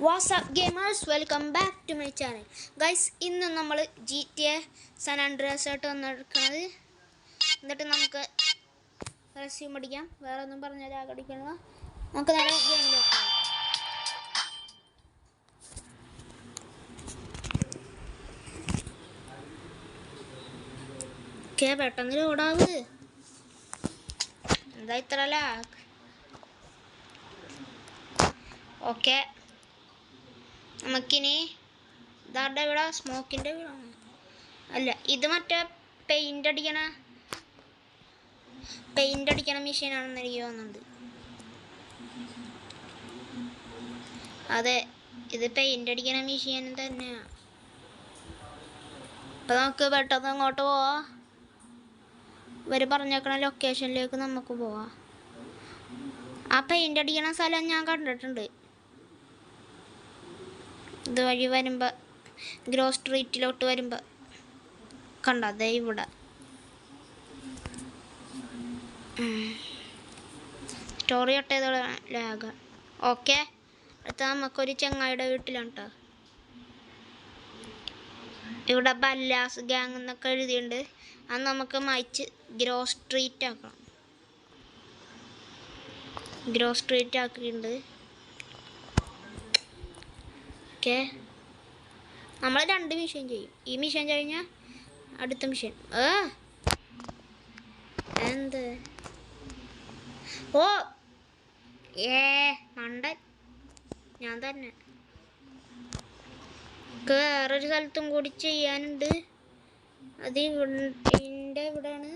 WhatsApp gamers welcome back to my channel guys. ഇന്ന് നമ്മൾ GTA San Andreas ആയിട്ട് വന്നെടുക്കുന്നത്. എന്നിട്ട് നമുക്ക് റെസ്യൂം അടിക്കാം. വേറെ ഒന്നും പറഞ്ഞാൽ ആകടിക്കണോ. നമുക്ക് നേരെ ഗെയിമിലേക്ക് ഓക്കെ. പെട്ടെന്ന് ഓടാവ്. എന്താ ഇത്ര ലാഗ്? ഓക്കെ, നമുക്കിനി ഇതാരുടെ ഇവിടെ സ്മോക്കിൻ്റെ വീടാണ്. അല്ല, ഇത് മറ്റേ പെയിൻ്റ് അടിക്കണ മെഷീനാണെന്ന് എനിക്ക് തോന്നുന്നുണ്ട്. അതെ, ഇത് പെയിൻ്റ് അടിക്കണ മെഷീൻ തന്നെയാണ്. അപ്പം നമുക്ക് പെട്ടെന്ന് അങ്ങോട്ട് പോവാം. ഇവർ പറഞ്ഞേക്കണ ലൊക്കേഷനിലേക്ക് നമുക്ക് പോവാം. ആ പെയിൻ്റ് അടിക്കണ സ്ഥലം ഞാൻ കണ്ടിട്ടുണ്ട്. ഇതുവഴി വരുമ്പോൾ ഗ്രോ സ്ട്രീറ്റിലോട്ട് വരുമ്പോൾ കണ്ടതേ ഇവിടെ. Story ഒട്ടേതോടെ lag. ഓക്കെ, അടുത്ത നമുക്കൊരു ചങ്ങായിയുടെ വീട്ടിലാണ് കേട്ടോ. ഇവിടെ ബല്ലാസ് ഗ്യാങ് എന്നൊക്കെ എഴുതിയിട്ടുണ്ട്. അത് നമുക്ക് മായ്ച്ച് ഗ്രോ സ്ട്രീറ്റ് ആക്കണം. ഗ്രോ സ്ട്രീറ്റ് ആക്കിയിട്ടുണ്ട്. ഓക്കെ, നമ്മൾ 2 മിഷൻ ചെയ്യും. ഈ മിഷൻ കഴിഞ്ഞാൽ അടുത്ത മിഷൻ. എന്ത് ഓ മണ്ടൻ ഞാൻ തന്നെ. വേറൊരു സ്ഥലത്തും കൂടി ചെയ്യാനുണ്ട്. അത് ഇവിടെയാണ്.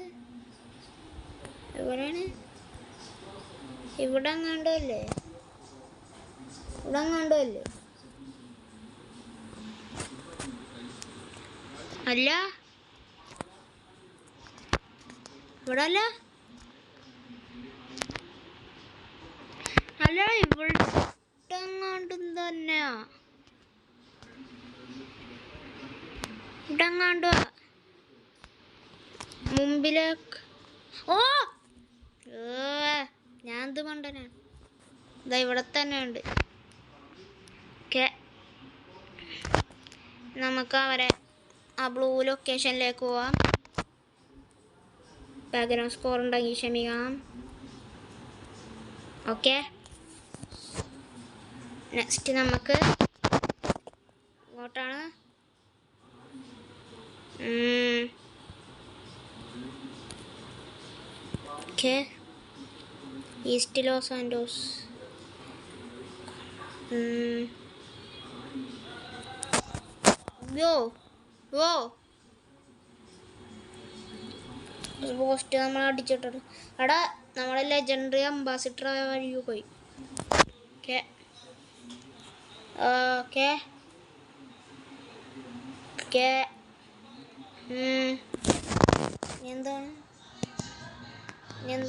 ഇവിടെ എങ്ങാണ്ടോ അല്ലേ? അല്ല, ഇവിടെ അല്ല. ഇവിടെ എങ്ങാണ്ടും തന്നെയാ. ഇവിടെ എങ്ങാണ്ടോ മുമ്പിലേക്ക്. ഓ ഞാൻ എന്ത് മണ്ടനാണ്. ഇതാ ഇവിടെ തന്നെ ഉണ്ട്. ഓക്കെ, നമുക്ക് അവരെ ആ ബ്ലൂ ലൊക്കേഷനിലേക്ക് പോവാം. ബാക്ക്ഗ്രൗണ്ട് സ്കോർ ഉണ്ടെങ്കിൽ ക്ഷമിക്കാം. ഓക്കെ, നെക്സ്റ്റ് നമുക്ക് ഇങ്ങോട്ടാണ്. Okay, east Los Santos. Post നമ്മൾ അടിച്ചിട്ടുണ്ട്. അവിടെ നമ്മളെ ലെജൻഡറി അംബാസിഡർ ആയ വഴി പോയി. ഓക്കെ ഓക്കെ ഓക്കെ എന്താണ് ഞാൻ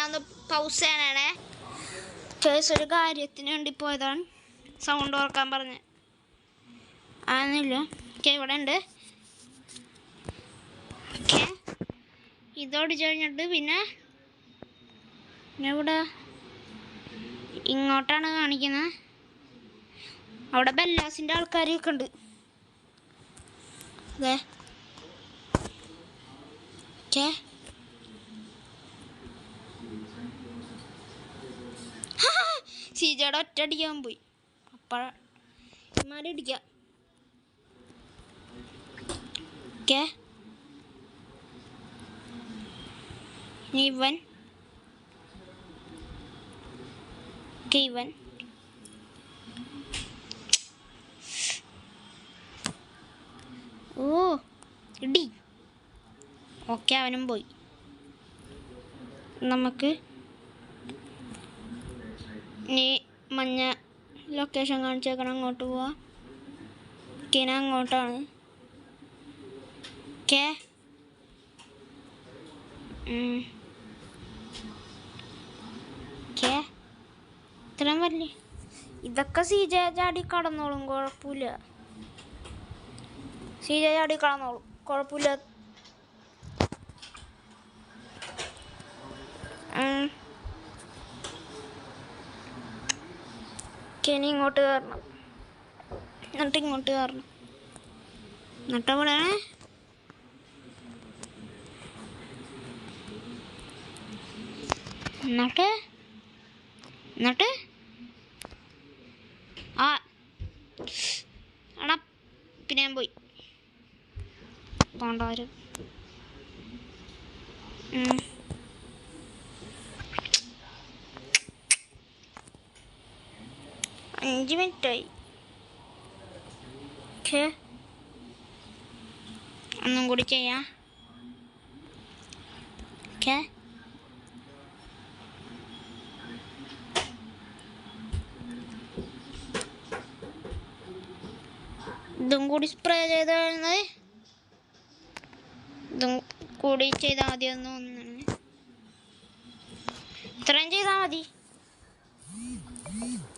ഒന്ന് പൗസ് ചെയ്യാനാണേ. ചേച്ചി ഒരു കാര്യത്തിന് വേണ്ടി പോയതാണ്. സൗണ്ട് ഓർക്കാൻ പറഞ്ഞ് ആന്നില്ല. ഓക്കെ, ഇവിടെ ഉണ്ട്. ഓക്കെ, ഇതോടിച്ച് കഴിഞ്ഞിട്ട് പിന്നെ ഇവിടെ ഇങ്ങോട്ടാണ് കാണിക്കുന്നത്. അവിടെ ബെല്ലാസിൻ്റെ ആൾക്കാരൊക്കെ ഉണ്ട്. അതെ, ഓക്കെ. സീജയുടെ ഒറ്റ അടിക്കാൻ പോയി. അപ്പോഴടിക്കാം. ഓക്കെ, ഇവൻ ഓ ഇടി. ഓക്കെ, അവനും പോയി. നമുക്ക് ഇനി മഞ്ഞ ലൊക്കേഷൻ കാണിച്ചേക്കണം. അങ്ങോട്ട് പോവാം. കിന അങ്ങോട്ടാണ്. ഓക്കെ, ഓക്കെ, ഇത്രയും വലിയ ഇതൊക്കെ സീജ ചാടി കടന്നോളും, കുഴപ്പമില്ല. സീജ ചാടി കടന്നോളും, കുഴപ്പമില്ല. ഇനി ഇങ്ങോട്ട് കയറണം. എന്നിട്ട് ഇങ്ങോട്ട് കയറണം. എന്നിട്ട് അവിടെ എന്നിട്ട് ആ എടാ പിന്നെ ഞാൻ പോയി പോണ്ടാരും 5 മിനിറ്റായി. ഓക്കെ, ഒന്നും കൂടി ചെയ്യാം. ഓക്കെ, ഇതും കൂടി സ്പ്രേ ചെയ്ത് കഴിഞ്ഞത് ഇതും കൂടി ചെയ്താൽ മതി. ഒന്നാണ് ഇത്രയും ചെയ്താൽ മതി.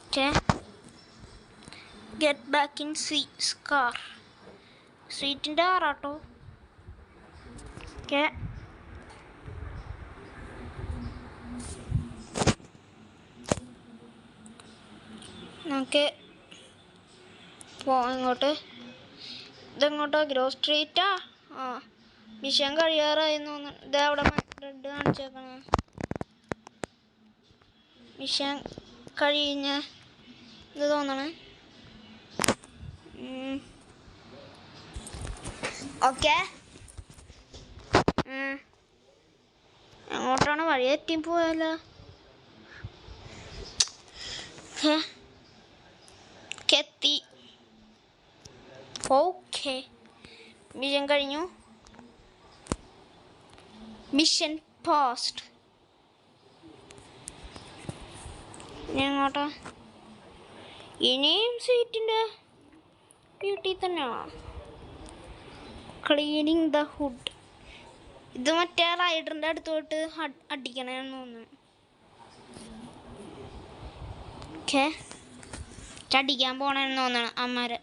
Okay, get back in Sweet's car. സ്വീറ്റിൻ്റെ കാറാട്ടോ. ഓക്കെ, നമുക്ക് ഇങ്ങോട്ട് ഇതെങ്ങോട്ടോ ഗ്രോ സ്ട്രീറ്റാ. ആ, മിഷൻ കഴിയാറായി തോന്നുന്നു. ഇതവിടെ റെഡ് കാണിച്ചേക്കണേ. മിഷൻ കഴിഞ്ഞ ഇത് തോന്നണേ. ഓക്കെ, എങ്ങോട്ടാണ് വഴി എത്തി പോയാലോ? എത്തി. ഓക്കെ, മിഷൻ കഴിഞ്ഞു. Mission post. ഇനി എങ്ങോട്ടാ? ഇനിയും സീറ്റിൻ്റെ വീട്ടിൽ തന്നെയാണ്. Cleaning the hood. ഇത് മറ്റേ റൈഡറിൻ്റെ അടുത്തോട്ട് അടിക്കണമെന്ന് തോന്നുന്നു. ഓക്കെ, അടിക്കാൻ പോണെന്ന് തോന്നണം അമ്മമാരെ.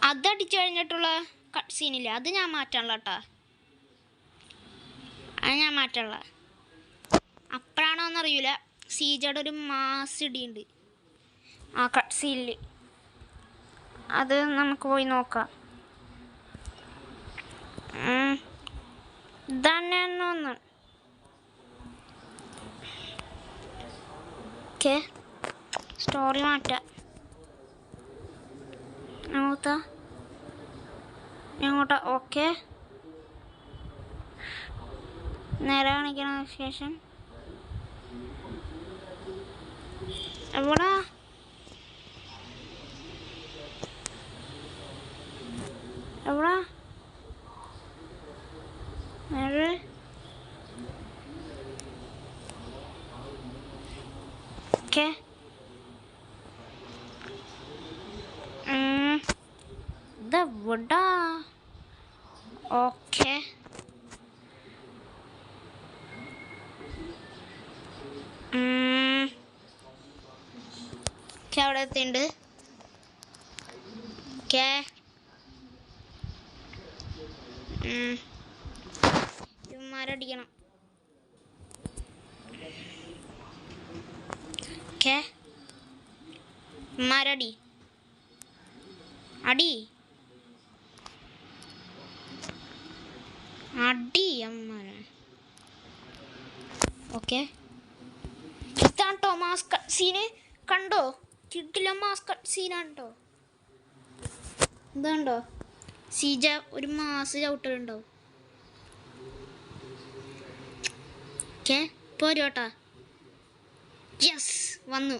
അതടിച്ചു കഴിഞ്ഞിട്ടുള്ള കട്ട് സീനില്ല, അത് ഞാൻ മാറ്റാനുള്ള കേട്ടോ. അത് ഞാൻ മാറ്റാനുള്ള. അപ്പോഴാണോന്നറിയില്ല, സീജയുടെ ഒരു മാസ് ഇടിയുണ്ട് ആ കട്ട് സീനിൽ. അത് നമുക്ക് പോയി നോക്കാം. ഇതന്നെ ഒന്ന്. ഓക്കെ, സ്റ്റോറി മാറ്റാം. എങ്ങോട്ടാ? ഓക്കെ, നേരെ കാണിക്കണ ശേഷം എവിടാ? എവിടാ? നേരെ ഓക്കെ. ഇതെവിടാ? ഓക്കെ, അവിടെ എത്തിണ്ട്. ഓക്കെ, ഇവന്മാരടിക്കണം. ഓക്കെ, ഇവന്മാരടി അടി അടി അമ്മമാരെ. ഓക്കെ, ഇതാട്ടോ മാസ് കട്ട് സീന്. കണ്ടോ? കിട്ടില്ല, മാസ് കട്ട് സീനാട്ടോ. ഇതുണ്ടോ? സീജ ഒരു മാസ് ചവിട്ടലുണ്ടാവും. ഓക്കെ, പോരോട്ടാ. യെസ്, വന്നു.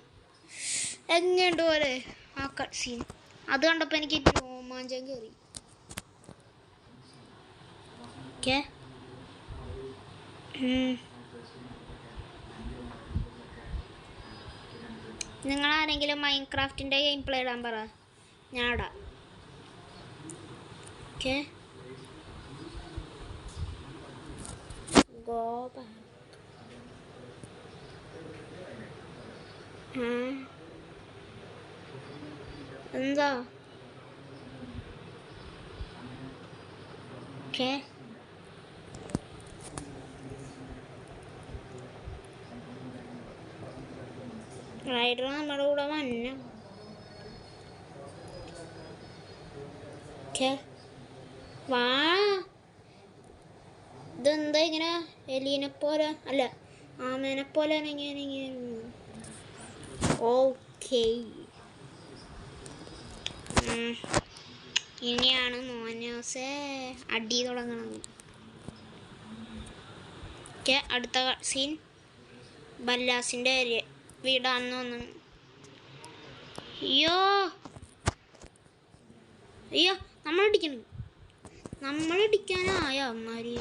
എങ്ങനെയുണ്ട് പോലെ ആ കട്ട് സീൻ? അത് കണ്ടപ്പോൾ എനിക്ക് രോമാഞ്ചം കയറി. ഓക്കെ, നിങ്ങളാരെങ്കിലും മൈൻക്രാഫ്റ്റിൻ്റെ ഗെയിം പ്ലേ ഇടാൻ പറ, ഞാൻ ഇടാം. Okay, go back. എന്താ? ഓക്കെ, റൈഡർ നമ്മുടെ കൂടെ വന്നു. വാ, ഇതെന്താ ഇങ്ങനെ എലീനെ പോലെ അല്ല ആമേനെ പോലെ ഓക്കെ. ഇനിയാണ് മോനോസെ അടി തുടങ്ങണം. ഓക്കെ, അടുത്ത സീൻ ബല്ലാസിൻ്റെ വീടാണെന്ന് തോന്നുന്നു. അയ്യോ അയ്യോ, നമ്മളടിക്കാനായോ അമ്മാര്?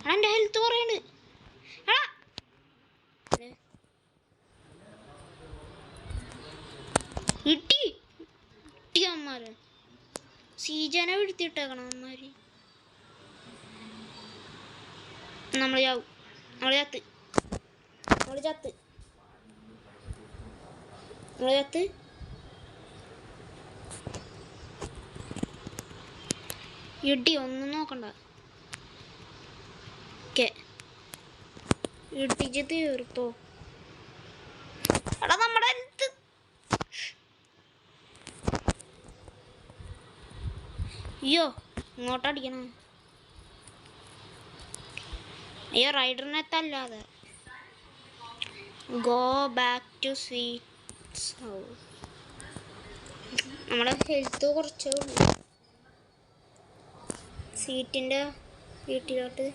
എടാ എൻ്റെ ഹെൽത്ത് കുറയുണ്ട്. എടാ ഇട്ടി അമ്മാര് സീജനെ വിടുത്തിട്ടേക്കണം അമ്മാര്. നമ്മൾ ചത്ത് ഇടി ഒന്നും നോക്കണ്ട. ഓക്കെ, ഇടിച്ച് തീർത്തോ. എടാ നമ്മുടെ അടുത്ത് അയ്യോ ഇങ്ങോട്ടടിക്കണം. അയ്യോ റൈഡറിനെ തല്ലാതെ. Go back to Sweet's house. നമ്മുടെ ഹെൽത്ത് കുറച്ചേ ഉള്ളൂ. സീറ്റിൻ്റെ വീട്ടിലോട്ട്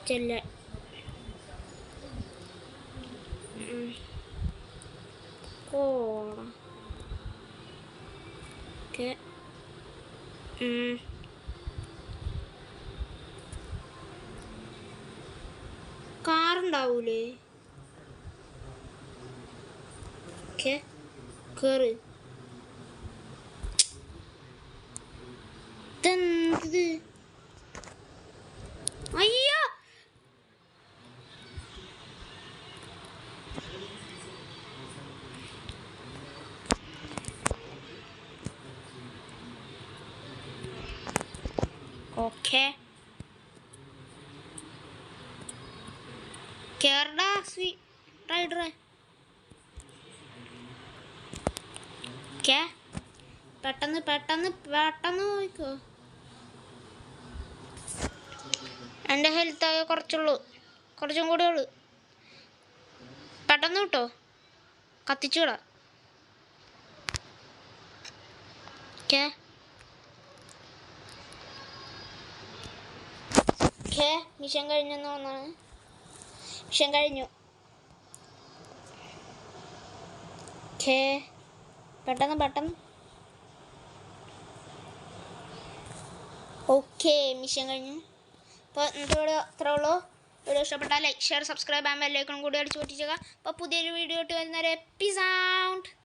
ചെല്ലാൻ. ഓക്കെ, കാറുണ്ടാവൂലേ? ഓക്കെ, കേറ്. ഇതെന്ത്? അയ്യോ ഓക്കെ, കേരള റൈഡറെ. ഓക്കെ, പെട്ടെന്ന് പോയിക്കോ. എൻ്റെ ഹെൽത്ത് ആകെ കുറച്ചും കൂടെ ഉള്ളു. പെട്ടെന്ന് കിട്ടോ, കത്തിച്ചുവിടാ. ഓക്കെ മിഷൻ കഴിഞ്ഞെന്ന് തോന്നാണ്. മിഷൻ കഴിഞ്ഞു. ഓക്കെ, പെട്ടെന്ന്. ഓക്കെ, മിഷൻ കഴിഞ്ഞു. അപ്പോൾ ഇന്നത്തെ വീഡിയോ അത്രേ ഉള്ളൂ. വീഡിയോ ഇഷ്ടപ്പെട്ടാൽ like, share, subscribe and bell icon കൂടി അടിച്ചു പൊട്ടിച്ചേക്കുക. അപ്പോൾ പുതിയൊരു വീഡിയോ ഇട്ട് വരുന്നവരെ പീസ് ഔട്ട്.